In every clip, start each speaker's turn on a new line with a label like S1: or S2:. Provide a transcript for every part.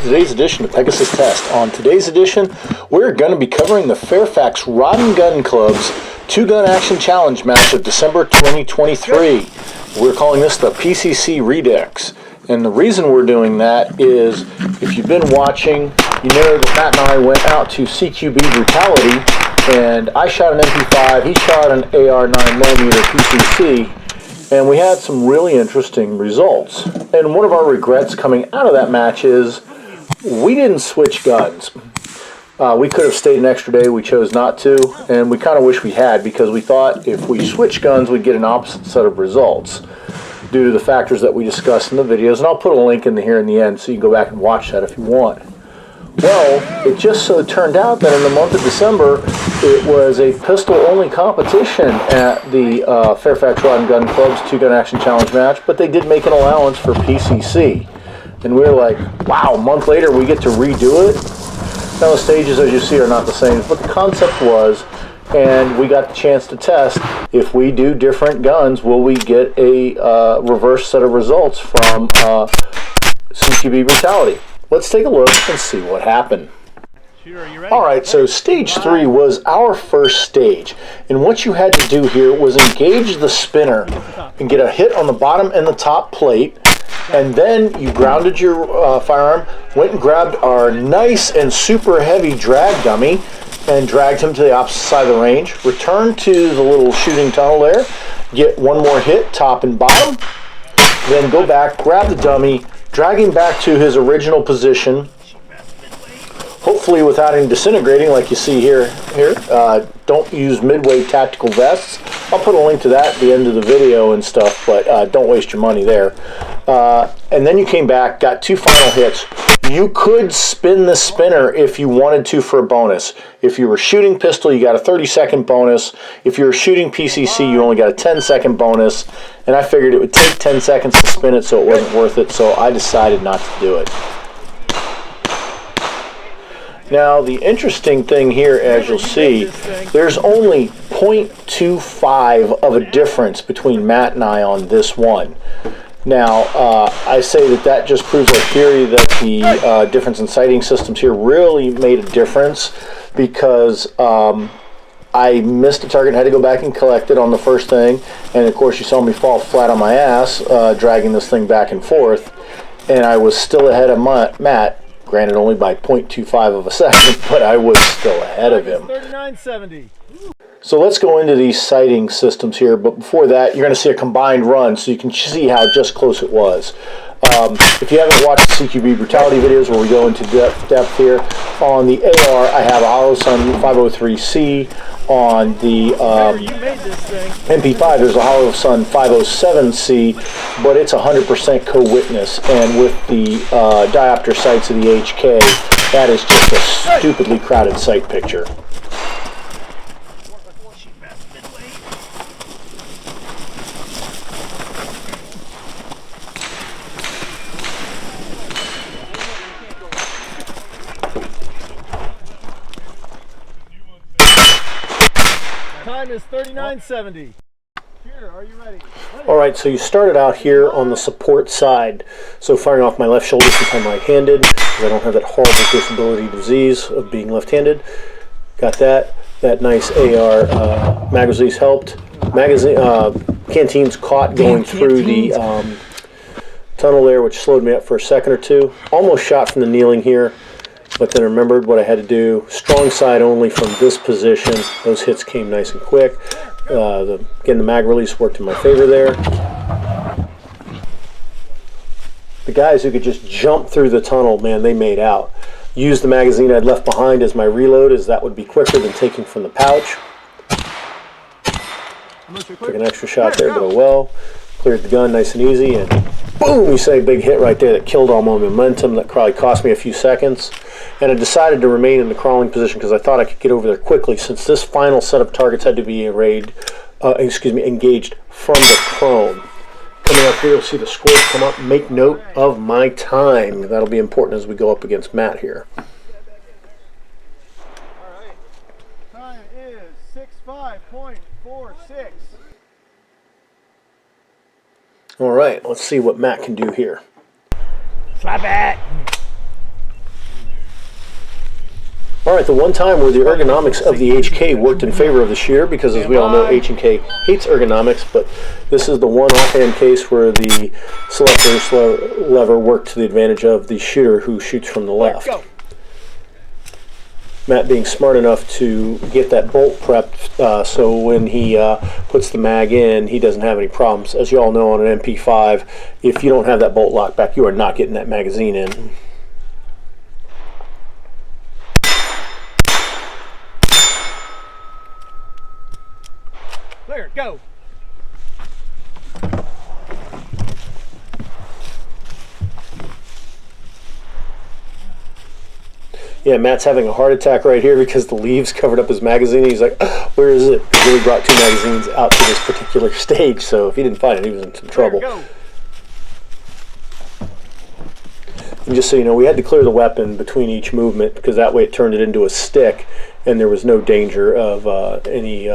S1: today's edition of Pegasus Test. On today's edition, we're going to be covering the Fairfax Rod and Gun Club's two-gun action challenge match of December 2023. We're calling this the PCC Redux. And the reason we're doing that is, if you've been watching, you know that Matt and I went out to CQB Brutality, and I shot an MP5, he shot an AR 9mm PCC, and we had some really interesting results. And one of our regrets coming out of that match is we didn't switch guns. We could have stayed an extra day, we chose not to, and we kind of wish we had, because we thought if we switched guns we'd get an opposite set of results due to the factors that we discussed in the videos. And I'll put a link in here in the end so you can go back and watch that if you want. Well, it just so turned out that in the month of December, it was a pistol-only competition at the Fairfax Rod and Gun Club's two-gun action challenge match, but they did make an allowance for PCC. And we were like, wow, a month later we get to redo it? Now the stages, as you see, are not the same, but the concept was, and we got the chance to test, if we do different guns, will we get a reverse set of results from CQB Brutality? Let's take a look and see what happened. Alright, so stage 3 was our first stage. And what you had to do here was engage the spinner and get a hit on the bottom and the top plate. And then you grounded your firearm, went and grabbed our nice and super heavy drag dummy and dragged him to the opposite side of the range. Returned to the little shooting tunnel there, get one more hit, top and bottom. Then go back, grab the dummy, drag him back to his original position, hopefully without him disintegrating like you see here. Don't use midway tactical vests. I'll put a link to that at the end of the video and stuff, but don't waste your money there. And then you came back, got two final hits. You could spin the spinner if you wanted to for a bonus. If you were shooting pistol, you got a 30-second bonus. If you were shooting PCC, you only got a 10-second bonus. And I figured it would take 10 seconds to spin it, so it wasn't worth it, so I decided not to do it. Now, the interesting thing here, as you'll see, there's only 0.25 of a difference between Matt and I on this one. Now, I say that just proves our theory that the difference in sighting systems here really made a difference, because I missed a target, had to go back and collect it on the first thing, and of course you saw me fall flat on my ass, dragging this thing back and forth, and I was still ahead of Matt, granted only by 0.25 of a second, but I was still ahead of him.
S2: 39.70.
S1: So let's go into these sighting systems here, but before that, you're going to see a combined run so you can see how just close it was. If you haven't watched the CQB Brutality videos where we go into depth here, on the AR I have a Hollow Sun 503C. On the MP5 there's a Hollow Sun 507C, but it's 100% co-witness, and with the diopter sights of the HK, that is just a stupidly crowded sight picture.
S2: Time is 39.70. Here, are you ready?
S1: Alright, so you started out here on the support side. So firing off my left shoulder since I'm right-handed, because I don't have that horrible disability disease of being left-handed. Got that. That nice AR mag release helped. Canteens caught going through the tunnel there, which slowed me up for a second or two. Almost shot from the kneeling here, but then remembered what I had to do. Strong side only from this position. Those hits came nice and quick. Again, the mag release worked in my favor there. The guys who could just jump through the tunnel, man, they made out. Used the magazine I'd left behind as my reload, as that would be quicker than taking from the pouch. Took an extra shot there, but oh well. Cleared the gun nice and easy, and boom, you say big hit right there that killed all my momentum. That probably cost me a few seconds. And I decided to remain in the crawling position because I thought I could get over there quickly, since this final set of targets had to be engaged from the prone. Coming up here, you'll see the scores come up. Make note of my time. That'll be important as we go up against Matt here.
S2: Alright. Time is 65.46.
S1: All right, let's see what Matt can do here.
S2: Slap it!
S1: All right, the one time where the ergonomics of the HK worked in favor of the shooter, because as we all know, H&K hates ergonomics, but this is the one offhand case where the selector lever worked to the advantage of the shooter who shoots from the left. Matt being smart enough to get that bolt prepped so when he puts the mag in, he doesn't have any problems. As you all know, on an MP5, if you don't have that bolt locked back, you are not getting that magazine in.
S2: Clear, go.
S1: Yeah, Matt's having a heart attack right here because the leaves covered up his magazine. He's like, where is it? He really brought 2 magazines out to this particular stage, so if he didn't find it, he was in some trouble.
S2: Go.
S1: And just so you know, we had to clear the weapon between each movement because that way it turned it into a stick and there was no danger of any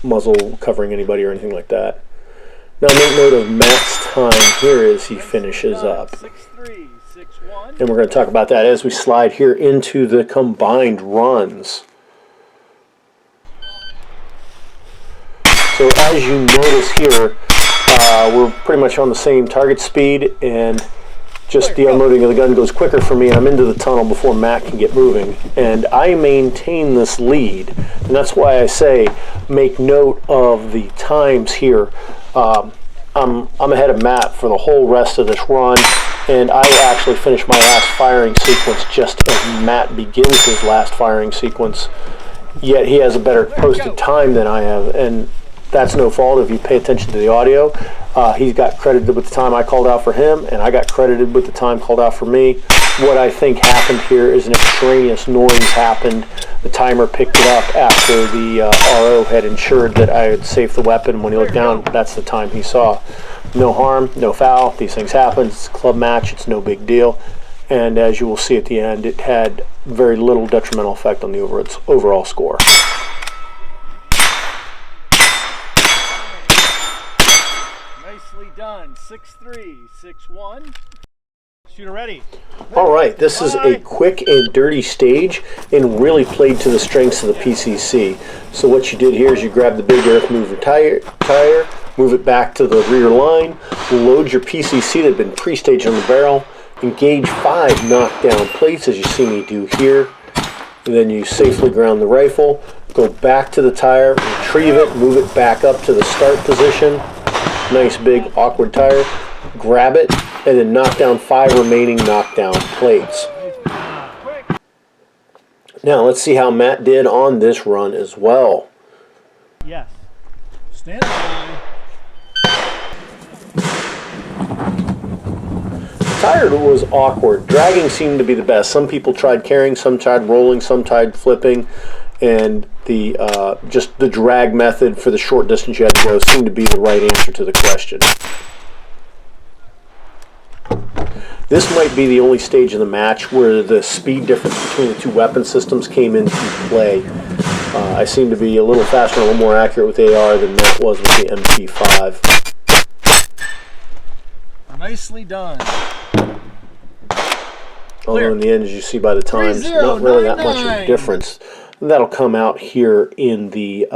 S1: muzzle covering anybody or anything like that. Now make note of Matt's time here as he finishes up.
S2: 6-3, 6-1.
S1: And we're going to talk about that as we slide here into the combined runs. So as you notice here, we're pretty much on the same target speed, and just the unloading of the gun goes quicker for me, and I'm into the tunnel before Matt can get moving. And I maintain this lead, and that's why I say make note of the times here. I'm ahead of Matt for the whole rest of this run, and I actually finished my last firing sequence just as Matt begins his last firing sequence, yet he has a better posted time than I have, and that's no fault if you pay attention to the audio. He's got credited with the time I called out for him, and I got credited with the time called out for me. What I think happened here is an extraneous noise happened. The timer picked it up after the RO had ensured that I had saved the weapon. When he looked down, that's the time he saw. No harm, no foul. These things happen. It's a club match. It's no big deal. And as you will see at the end, it had very little detrimental effect on the overall score.
S2: Nicely done. 6-3, 6-1. Shooter ready.
S1: All right, this is a quick and dirty stage and really played to the strengths of the PCC. So what you did here is you grab the big earth mover tire, move it back to the rear line, load your PCC that had been pre-staged on the barrel, engage 5 knockdown plates as you see me do here, and then you safely ground the rifle, go back to the tire, retrieve it, move it back up to the start position, nice big awkward tire, grab it, and then knock down 5 remaining knockdown plates. Now let's see how Matt did on this run as well.
S2: Yes. Stand by.
S1: The tire was awkward. Dragging seemed to be the best. Some people tried carrying, some tried rolling, some tried flipping, and the just the drag method for the short distance you had to go seemed to be the right answer to the question. This might be the only stage in the match where the speed difference between the 2 weapon systems came into play. I seem to be a little faster and a little more accurate with AR than that was with the MP5.
S2: Nicely done.
S1: Although in the end, as you see by the times, not really that much of a difference. That'll come out here in the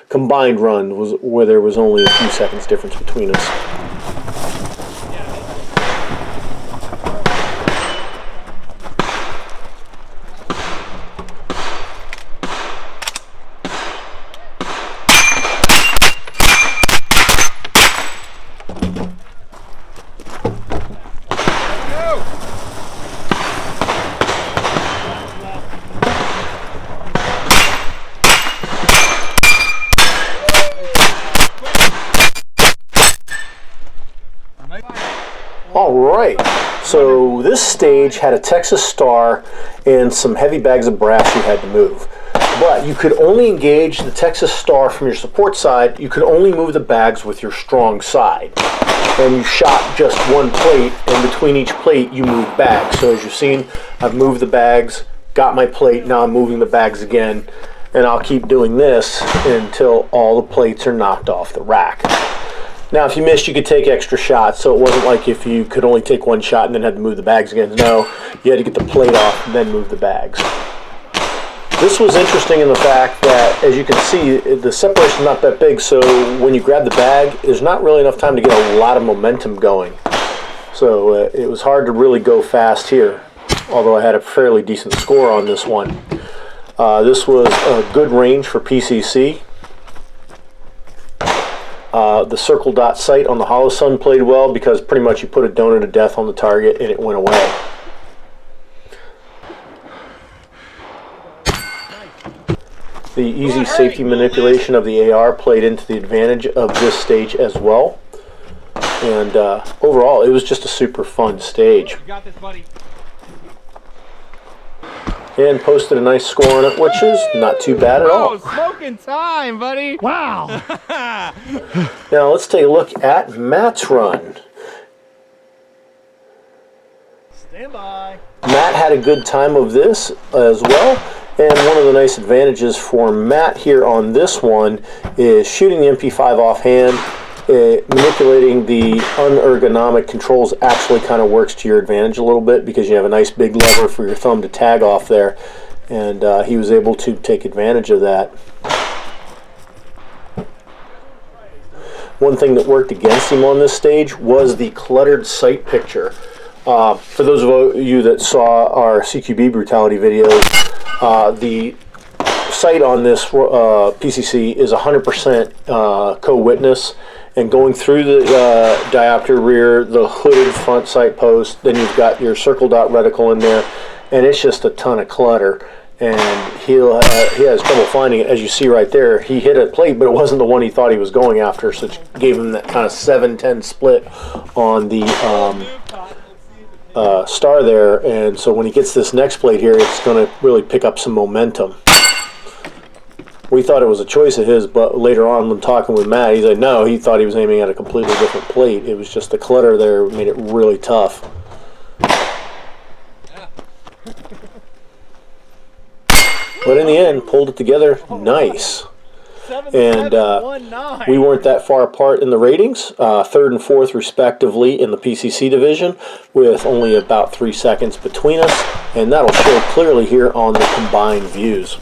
S1: combined run, where there was only a few seconds difference between us. Alright, so this stage had a Texas Star and some heavy bags of brass you had to move. But you could only engage the Texas Star from your support side. You could only move the bags with your strong side. And you shot just 1 plate, and between each plate you moved bags. So as you've seen, I've moved the bags, got my plate, now I'm moving the bags again. And I'll keep doing this until all the plates are knocked off the rack. Now, if you missed, you could take extra shots, so it wasn't like if you could only take 1 shot and then had to move the bags again. No, you had to get the plate off and then move the bags. This was interesting in the fact that, as you can see, the separation is not that big, so when you grab the bag, there's not really enough time to get a lot of momentum going. So it was hard to really go fast here, although I had a fairly decent score on this one. This was a good range for PCC. The circle dot sight on the hollow sun played well because pretty much you put a donut of death on the target and it went away. The easy safety manipulation of the AR played into the advantage of this stage as well. And overall, it was just a super fun stage.
S3: You got this, buddy.
S1: And posted a nice score on it, which is not too bad at all.
S3: Oh, smoking time, buddy.
S2: Wow.
S1: Now let's take a look at Matt's run.
S2: Stand by.
S1: Matt had a good time of this as well. And one of the nice advantages for Matt here on this one is shooting the MP5 offhand. Manipulating the unergonomic controls actually kind of works to your advantage a little bit because you have a nice big lever for your thumb to tag off there. And he was able to take advantage of that. One thing that worked against him on this stage was the cluttered sight picture. For those of you that saw our CQB Brutality videos, the sight on this PCC is 100% co-witness, and going through the diopter rear, the hooded front sight post, then you've got your circle dot reticle in there, and it's just a ton of clutter. And he has trouble finding it. As you see right there, he hit a plate, but it wasn't the one he thought he was going after, so it gave him that kind of 7-10 split on the star there. And so when he gets this next plate here, it's going to really pick up some momentum. We thought it was a choice of his, but later on when talking with Matt, he said no, he thought he was aiming at a completely different plate. It was just the clutter there made it really tough. But in the end, pulled it together nice. And we weren't that far apart in the ratings, third and fourth respectively in the PCC division, with only about 3 seconds between us, and that'll show clearly here on the combined views.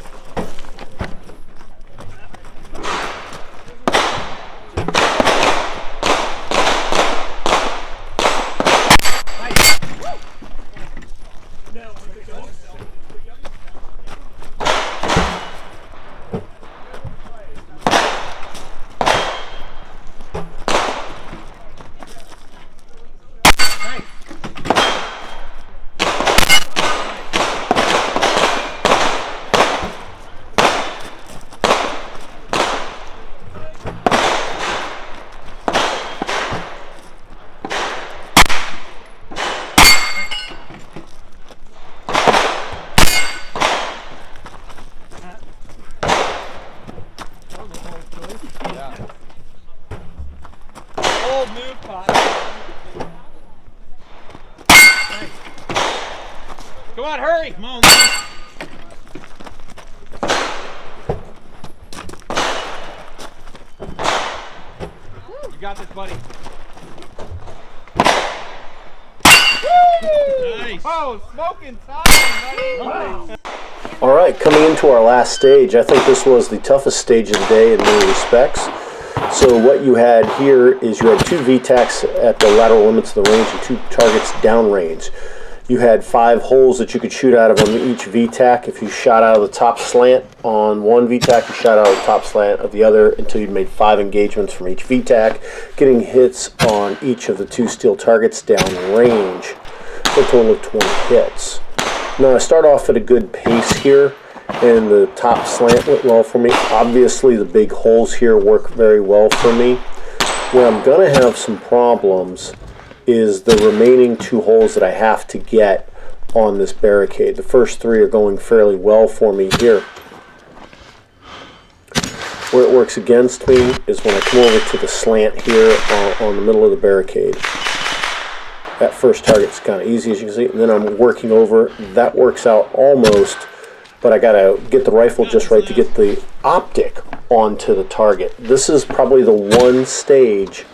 S3: Old move pot. Come on, hurry. Come on, man. You got this, buddy. Nice. Oh, smoking time, buddy.
S1: All right, coming into our last stage, I think this was the toughest stage of the day in many respects. So what you had here is you had 2 VTACs at the lateral limits of the range and 2 targets downrange. You had 5 holes that you could shoot out of on each VTAC. If you shot out of the top slant on one VTAC, you shot out of the top slant of the other until you'd made 5 engagements from each VTAC, getting hits on each of the 2 steel targets downrange for a total of 20 hits. Now I start off at a good pace here, and the top slant went well for me. Obviously the big holes here work very well for me. Where I'm going to have some problems is the remaining 2 holes that I have to get on this barricade. The first 3 are going fairly well for me here. Where it works against me is when I come over to the slant here on the middle of the barricade. That first target's kind of easy, as you can see, and then I'm working over. That works out almost, but I gotta get the rifle just right to get the optic onto the target. This is probably the one stage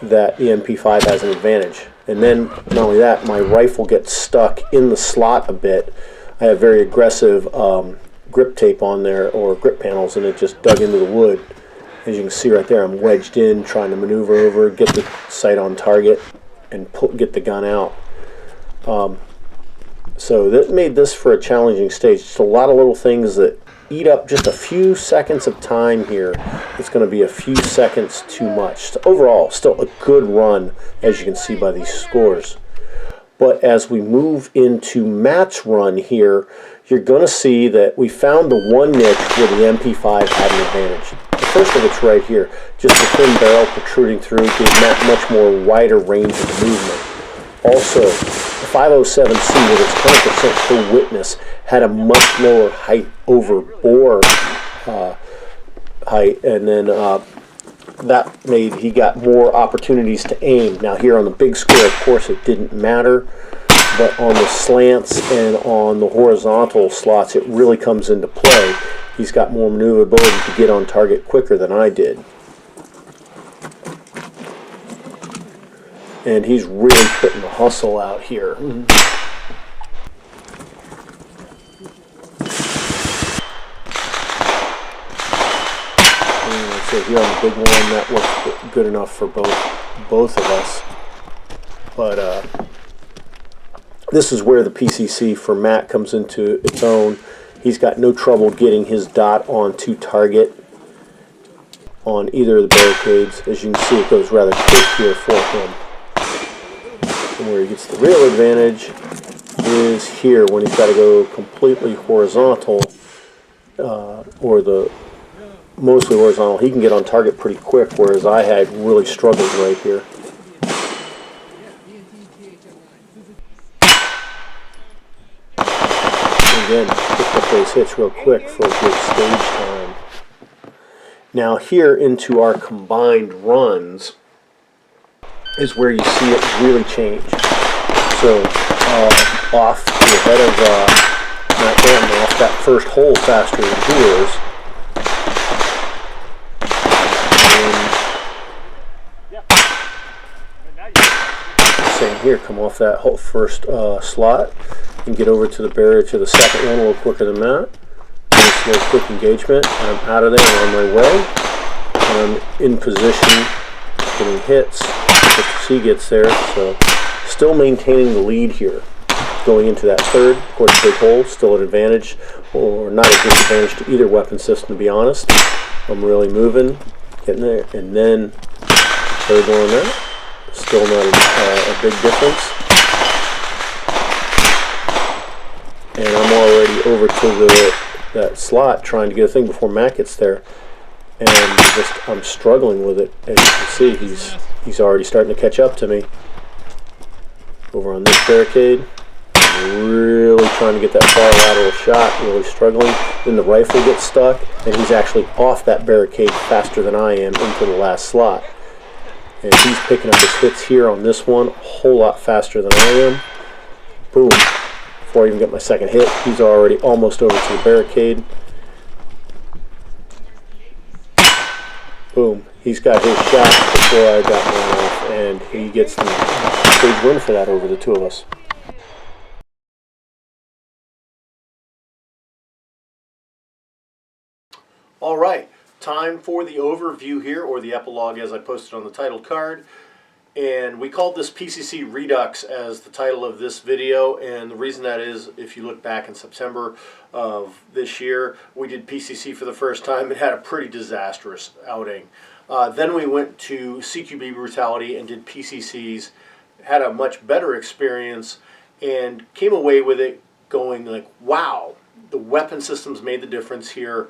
S1: that the MP5 has an advantage. And then, not only that, my rifle gets stuck in the slot a bit. I have very aggressive
S4: grip tape on there, or grip panels, and it just dug into the wood. As you can see right there, I'm wedged in, trying to maneuver over, get the sight on target, and get the gun out. So that made this for a challenging stage. Just a lot of little things that eat up just a few seconds of time here. It's going to be a few seconds too much. So overall, still a good run, as you can see by these scores. But as we move into Matt's run here, you're going to see that we found the one niche where the MP5 had an advantage. The first of it's right here. Just a thin barrel protruding through gave Matt much more wider range of movement. Also, the 507C with its 100% per witness had a much lower height over bore height, and then that made he got more opportunities to aim. Now here on the big square, of course, it didn't matter, but on the slants and on the horizontal slots, it really comes into play. He's got more maneuverability to get on target quicker than I did. And he's really putting the hustle out here. So here on the big one, that worked good enough for both of us. But this is where the PCC for Matt comes into its own. He's got no trouble getting his dot onto target on either of the barricades. As you can see, it goes rather quick here for him. And where he gets the real advantage is here when he's got to go completely horizontal, or the mostly horizontal. He can get on target pretty quick, whereas I had really struggled right here. Again, picked up those hits real quick for a good stage time. Now here into our combined runs is where you see it really change. So off to the head of Matt Danton, off that first hole faster than he is. Same here, come off that whole first slot and get over to the barrier to the second one a little quicker than that. Nice little quick engagement, and I'm out of there and on my way. And I'm in position, getting hits just as he gets there. So still maintaining the lead here. Going into that third, of course, big hole, still an advantage, or not a disadvantage to either weapon system, to be honest. I'm really moving, getting there, and then third one on there. Still not a big difference. And I'm already over to that slot trying to get a thing before Matt gets there. And I'm struggling with it. As you can see, he's already starting to catch up to me. Over on this barricade. I'm really trying to get that far lateral shot, really struggling. Then the rifle gets stuck, and he's actually off that barricade faster than I am into the last slot. And he's picking up his hits here on this one a whole lot faster than I am. Boom. Before I even get my second hit, he's already almost over to the barricade. Boom. He's got his shot before I got mine off, and he gets the stage win for that over the two of us. All right. Time for the overview here, or the epilogue as I posted on the title card. And we called this PCC Redux as the title of this video, and the reason that is, if you look back in September of this year, we did PCC for the first time. It had a pretty disastrous outing. Then we went to CQB Brutality and did PCCs, had a much better experience, and came away with it going like, wow, the weapon systems made the difference here,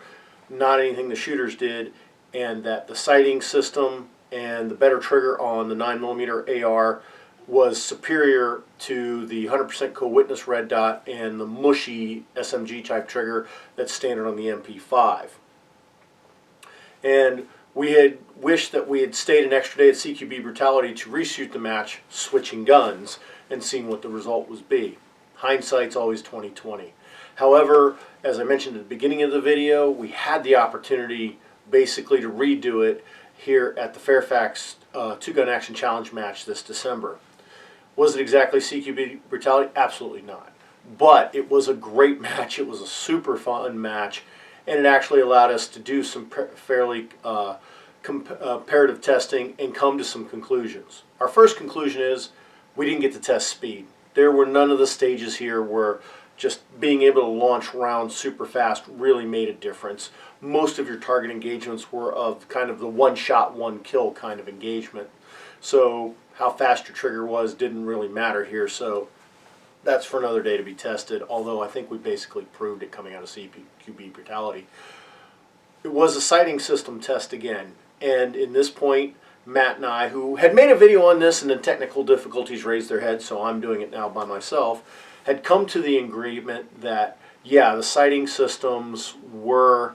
S4: not anything the shooters did, and that the sighting system and the better trigger on the 9mm AR was superior to the 100% co-witness red dot and the mushy SMG type trigger that's standard on the MP5. And we had wished that we had stayed an extra day at CQB Brutality to reshoot the match, switching guns, and seeing what the result would be. Hindsight's always 20/20. However, as I mentioned at the beginning of the video, we had the opportunity basically to redo it here at the Fairfax two-gun action challenge match this December. Was it exactly CQB Brutality? Absolutely not. But it was a great match. It was a super fun match, and it actually allowed us to do some fairly comparative testing and come to some conclusions. Our first conclusion is we didn't get to test speed. There were none of the stages here where just being able to launch rounds super fast really made a difference. Most of your target engagements were of kind of the one shot, one kill kind of engagement. So how fast your trigger was didn't really matter here. So that's for another day to be tested, although I think we basically proved it coming out of CQB Brutality. It was a sighting system test again, and in this point, Matt and I, who had made a video on this and the technical difficulties raised their heads, so I'm doing it now by myself, had come to the agreement that, yeah, the sighting systems were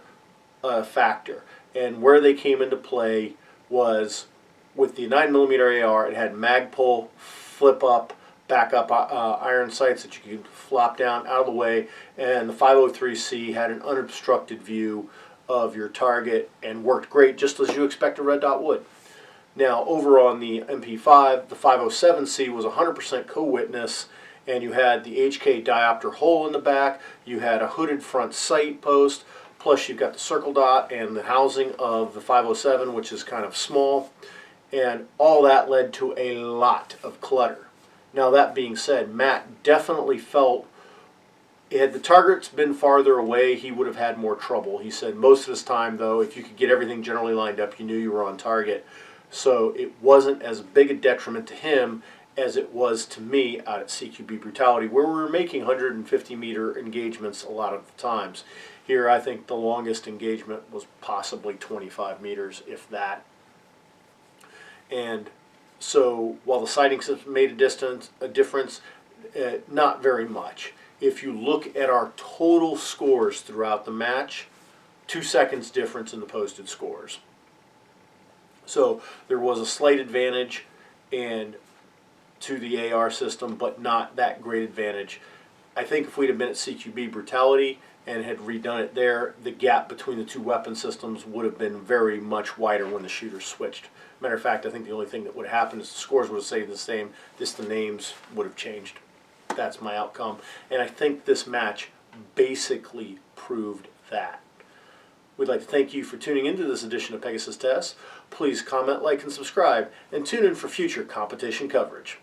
S4: a factor, and where they came into play was with the 9mm AR, it had Magpul, flip up, back up iron sights that you could flop down out of the way, and the 503C had an unobstructed view of your target and worked great just as you expect a red dot would. Now over on the MP5, the 507C was 100% co-witness, and you had the HK diopter hole in the back, you had a hooded front sight post, plus you've got the circle dot and the housing of the 507, which is kind of small, and all that led to a lot of clutter. Now that being said, Matt definitely felt had the targets been farther away, he would have had more trouble. He said most of his time, though, if you could get everything generally lined up, you knew you were on target. So it wasn't as big a detriment to him as it was to me out at CQB Brutality, where we were making 150-meter engagements a lot of the times. Here, I think the longest engagement was possibly 25 meters, if that. And so while the sighting system made a difference, not very much. If you look at our total scores throughout the match, 2 seconds difference in the posted scores. So there was a slight advantage and to the AR system, but not that great advantage. I think if we'd have been at CQB Brutality and had redone it there, the gap between the two weapon systems would have been very much wider when the shooters switched. Matter of fact, I think the only thing that would have happened is the scores would have stayed the same, just the names would have changed. That's my outcome. And I think this match basically proved that. We'd like to thank you for tuning into this edition of Pegasus Test. Please comment, like, and subscribe, and tune in for future competition coverage.